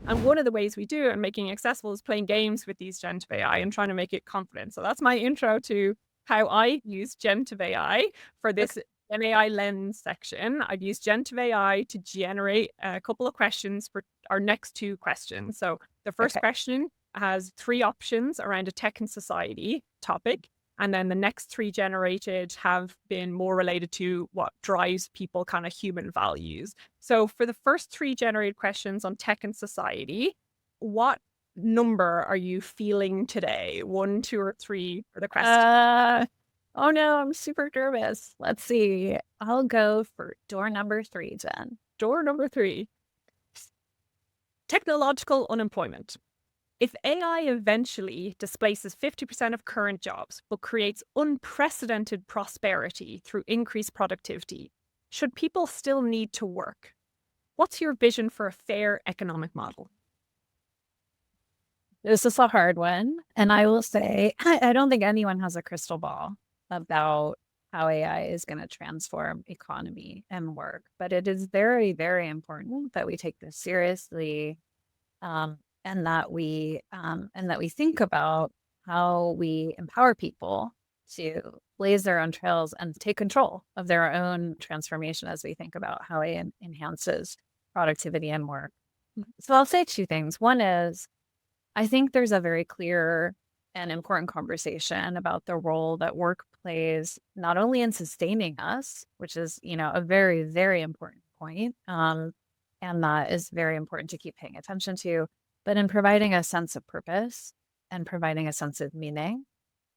And one of the ways we do it and making it accessible is playing games with these generative AI and trying to make it confident. So that's my intro to how I use generative AI for Okay. this GennAI Lens section. I've used generative AI to generate a couple of questions for our next two questions. So the first Okay. question has three options around a tech and society topic. And then the next three generated have been more related to what drives people kind of human values. So for the first three generated questions on tech and society, what number are you feeling today? One, two, or three for the question? Uh, oh no, I'm super nervous. Let's see. I'll go for door number 3, Jen. Door number three, technological unemployment. If AI eventually displaces 50% of current jobs, but creates unprecedented prosperity through increased productivity, should people still need to work? What's your vision for a fair economic model? This is a hard one. And I will say, I don't think anyone has a crystal ball about how AI is going to transform economy and work. But it is very, very important that we take this seriously, and that we think about how we empower people to blaze their own trails and take control of their own transformation as we think about how it enhances productivity and work. So I'll say two things. One is I think there's a very clear and important conversation about the role that work plays, not only in sustaining us, which is, a very, very important point, and that is very important to keep paying attention to, but in providing a sense of purpose and providing a sense of meaning.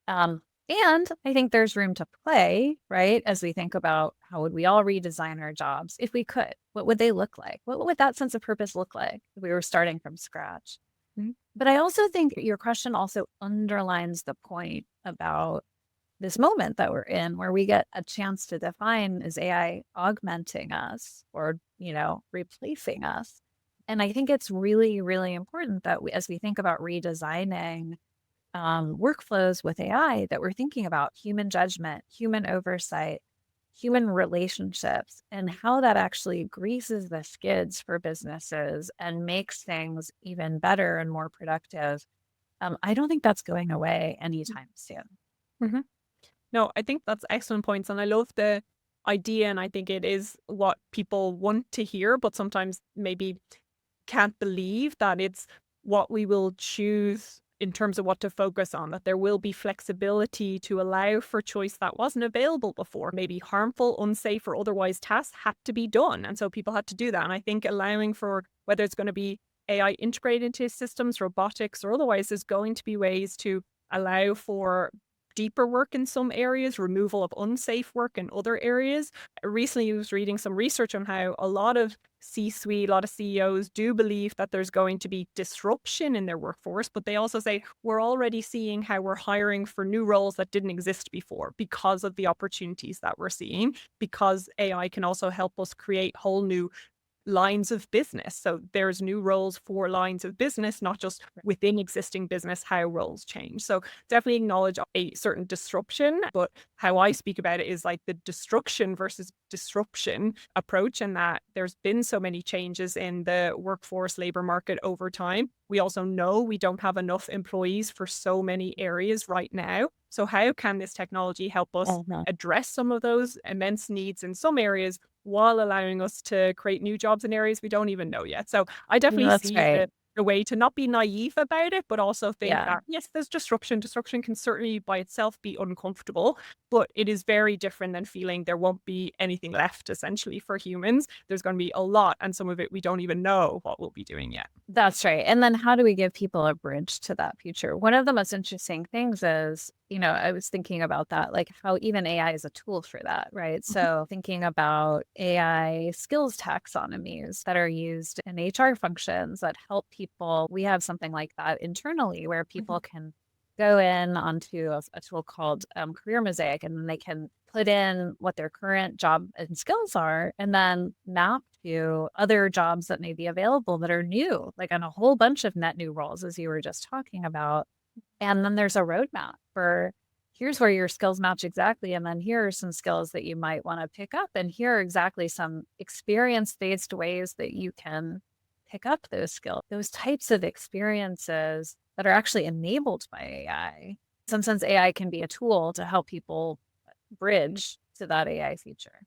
And I think there's room to play, right? As we think about how would we all redesign our jobs if we could? What would they look like? What would that sense of purpose look like if we were starting from scratch? Mhm. But I also think your question also underlines the point about this moment that we're in, where we get a chance to define, is AI augmenting us or, replacing us? And I think it's really, really important that we, as we think about redesigning workflows with AI, that we're thinking about human judgment, human oversight, human relationships, and how that actually greases the skids for businesses and makes things even better and more productive. I don't think that's going away anytime soon. Mhm. No, I think that's excellent points. And I love the idea. And I think it is what people want to hear, but sometimes maybe can't believe that it's what we will choose in terms of what to focus on, that there will be flexibility to allow for choice that wasn't available before. Maybe harmful, unsafe, or otherwise tasks had to be done. And so people had to do that. And I think allowing for whether it's going to be AI integrated into systems, robotics, or otherwise, there's going to be ways to allow for deeper work in some areas, removal of unsafe work in other areas. Recently, I was reading some research on how a lot of C-suite, a lot of CEOs do believe that there's going to be disruption in their workforce, but they also say we're already seeing how we're hiring for new roles that didn't exist before because of the opportunities that we're seeing, because AI can also help us create whole new lines of business. So there's new roles for lines of business, not just within existing business, how roles change. So definitely acknowledge a certain disruption, but how I speak about it is like the destruction versus disruption approach, and that there's been so many changes in the workforce labor market over time. We also know we don't have enough employees for so many areas right now. So how can this technology help us Mhm. address some of those immense needs in some areas while allowing us to create new jobs in areas we don't even know yet? So I definitely That's see right. the way to not be naive about it, but also think Yeah. that, yes, there's disruption. Disruption can certainly by itself be uncomfortable, but it is very different than feeling there won't be anything left essentially for humans. There's going to be a lot, and some of it we don't even know what we'll be doing yet. That's right. And then how do we give people a bridge to that future? One of the most interesting things is, I was thinking about that, like how even AI is a tool for that, right? Mhm, So thinking about AI skills taxonomies that are used in HR functions that help people. We have something like that internally where mhm, people can go in onto a tool called Career Mosaic, and then they can put in what their current job and skills are and then map to other jobs that may be available that are new, like on a whole bunch of net new roles, as you were just talking about. And then there's a roadmap for, here's where your skills match exactly. And then here are some skills that you might want to pick up. And here are exactly some experience based ways that you can pick up those skills, those types of experiences that are actually enabled by AI. In some sense, AI can be a tool to help people bridge to that AI future.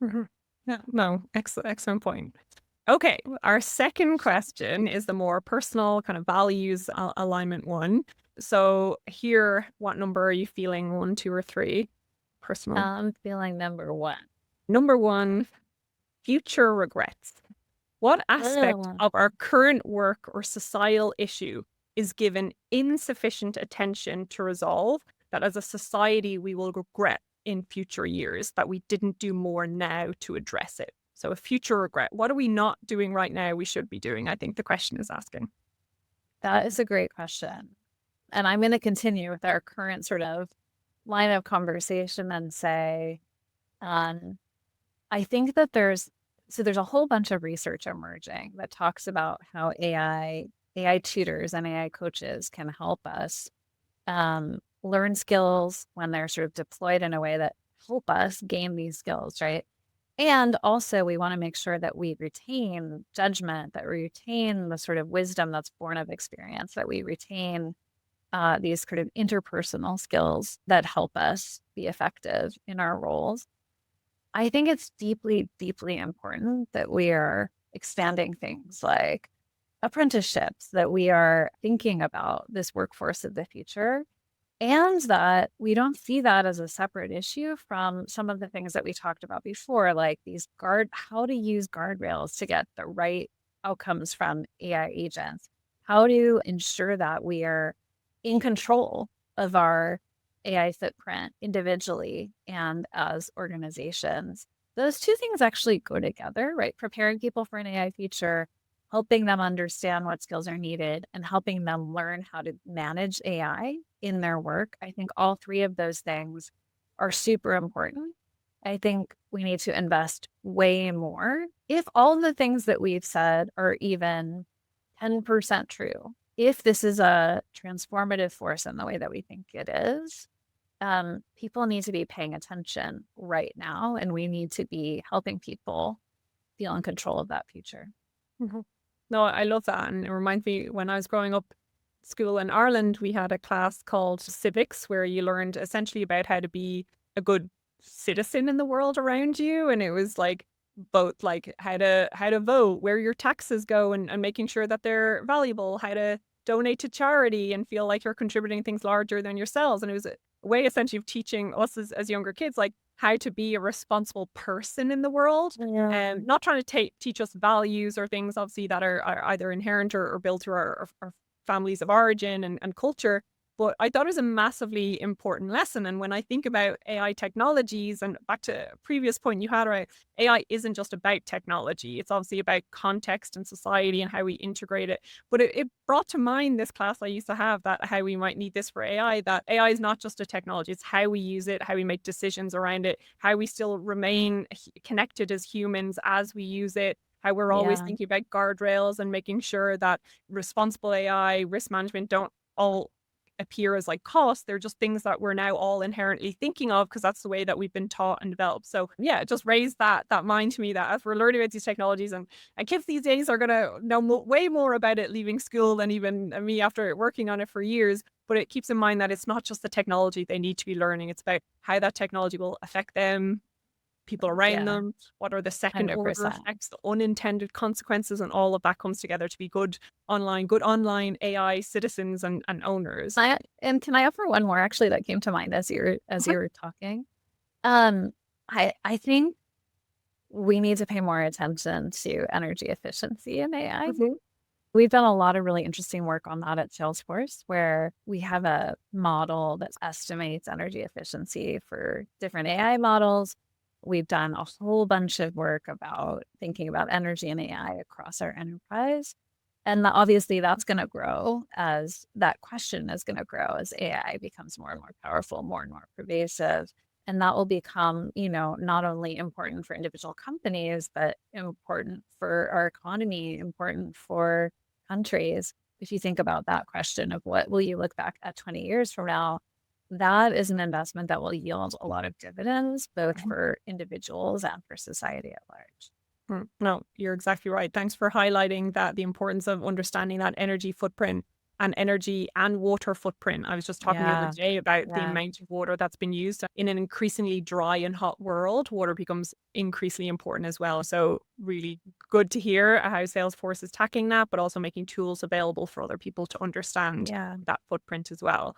Mhm. Yeah, no, excellent point. Okay, our second question is the more personal kind of values alignment one. So here, what number are you feeling? One, two, or three? Personal. I'm feeling number one. Number one, future regrets. What aspect Oh, of our current work or societal issue is given insufficient attention to resolve that as a society we will regret in future years that we didn't do more now to address it? So a future regret. What are we not doing right now we should be doing? I think the question is asking. that is a great question. And I'm going to continue with our current sort of line of conversation and say, um, I think that there's a whole bunch of research emerging that talks about how AI tutors and AI coaches can help us learn skills when they're sort of deployed in a way that help us gain these skills, right? And also, we want to make sure that we retain judgment, that we retain the sort of wisdom that's born of experience, that we retain these sort of interpersonal skills that help us be effective in our roles. I think it's deeply, deeply important that we are expanding things like apprenticeships, that we are thinking about this workforce of the future, and that we don't see that as a separate issue from some of the things that we talked about before, like how to use guardrails to get the right outcomes from AI agents, how to ensure that we are in control of our AI footprint individually and as organizations. Those two things actually go together, right? Preparing people for an AI future, helping them understand what skills are needed, and helping them learn how to manage AI in their work. I think all three of those things are super important. I think we need to invest way more. If all the things that we've said are even 10% true, if this is a transformative force in the way that we think it is, people need to be paying attention right now, and we need to be helping people feel in control of that future. Mhm. No, I love that. And it reminds me when I was growing up school in Ireland, we had a class called civics where you learned essentially about how to be a good citizen in the world around you. And it was like both like how to vote, where your taxes go and making sure that they're valuable, how to donate to charity and feel like you're contributing things larger than yourselves. And it was a way essentially of teaching us as younger kids, like how to be a responsible person in the world Yeah. and not trying to teach us values or things obviously that are either inherent or built through our families of origin and culture. But I thought it was a massively important lesson. And when I think about AI technologies and back to a previous point you had, right, AI isn't just about technology. It's obviously about context and society and how we integrate it. But it brought to mind this class I used to have that how we might need this for AI, that AI is not just a technology. It's how we use it, how we make decisions around it, how we still remain connected as humans as we use it, how we're always Yeah. thinking about guardrails and making sure that responsible AI, risk management don't all appear as like costs. They're just things that we're now all inherently thinking of because that's the way that we've been taught and developed. So yeah, it just raised that mind to me that as we're learning about these technologies and kids these days are gonna know way more about it leaving school than even me after working on it for years. But it keeps in mind that it's not just the technology they need to be learning. It's about how that technology will affect them, people around Yeah. them, what are the second order 100%. effects, the unintended consequences, and all of that comes together to be good online AI citizens and owners. And can I offer one more actually that came to mind as Okay. you were talking? Um, I think we need to pay more attention to energy efficiency in AI. Mhm. We've done a lot of really interesting work on that at Salesforce, where we have a model that estimates energy efficiency for different AI models. We've done a whole bunch of work about thinking about energy and AI across our enterprise. And obviously, that's going to grow as that question is going to grow as AI becomes more and more powerful, more and more pervasive. And that will become, not only important for individual companies, but important for our economy, important for countries. If you think about that question of what will you look back at 20 years from now, that is an investment that will yield a lot of dividends, both for individuals and for society at large. No, you're exactly right. Thanks for highlighting that the importance of understanding that energy footprint and energy and water footprint. I was just talking the other Yeah. day about the Yeah. amount of water that's been used in an increasingly dry and hot world. Water becomes increasingly important as well. So really good to hear how Salesforce is tackling that, but also making tools available for other people to understand Yeah. that footprint as well.